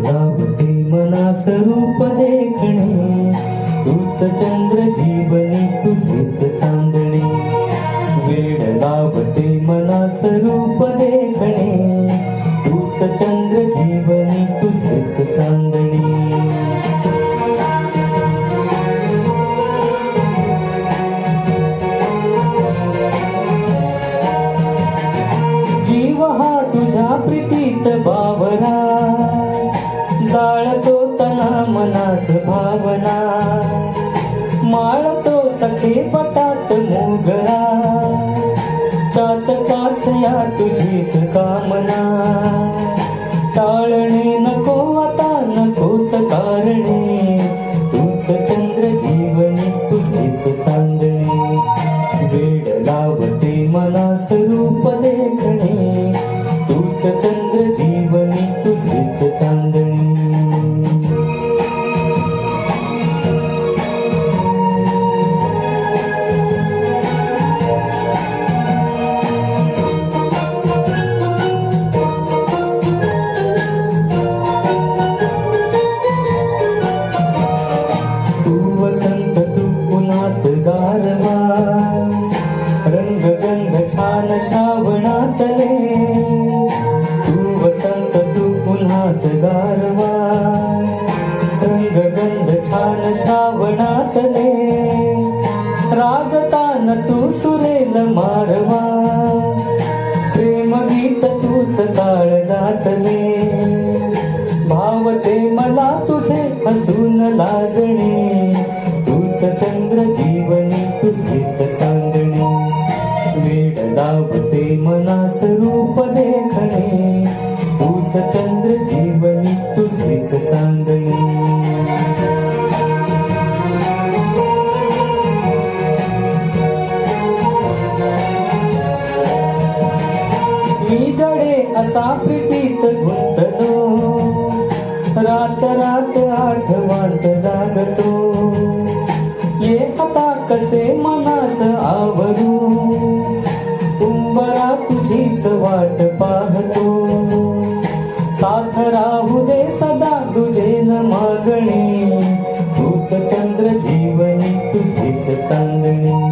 लावते मनास रूप देखणे, तूच चंद्र जीवनी तुझेच चांदणे. वेड लावते मनास रूप देखणे, तूच चंद्र जीवनी तुझेच चांदणे. जीव हा तुझ्या प्रीतीत बावरा, जाळतो तना मनास भावना. माळतो सखे पटात मोगरा, चातकासया तुझीच कामना. टाळणे नको आता नकोत कारणे, तूच चंद्र जीवनी तुझेच चांदणे. वेड लावते मनास रूप देखणे, तूच चंद्र जीवनी तुझेच चांदणे. गारवा रंगगंध छान श्रावणातले, तू वसंत तू पुन्हात गारवा रंगगंध छान श्रावणातले. रागतान तू सुरेल मारवा, प्रेमगीत तूच काळ जातले. भावते मला तुझे हसून लाजणे, तूच चंद्र जीवनी तुझेच चांदणे. वेड लावते मनास रूप देखणे, तूच चंद्र जीवनी तुझेच चांदणे. मी गडे असा प्रीतीत गुंतलो, रात रात आठवत जागतो. ये आता कसे मनास आवरू, उंबरा तुझीच वाट पाहतो. साथ राहू दे सदा तुझे न मागणे, तूच चंद्र जीवनी तुझेच चांदणे.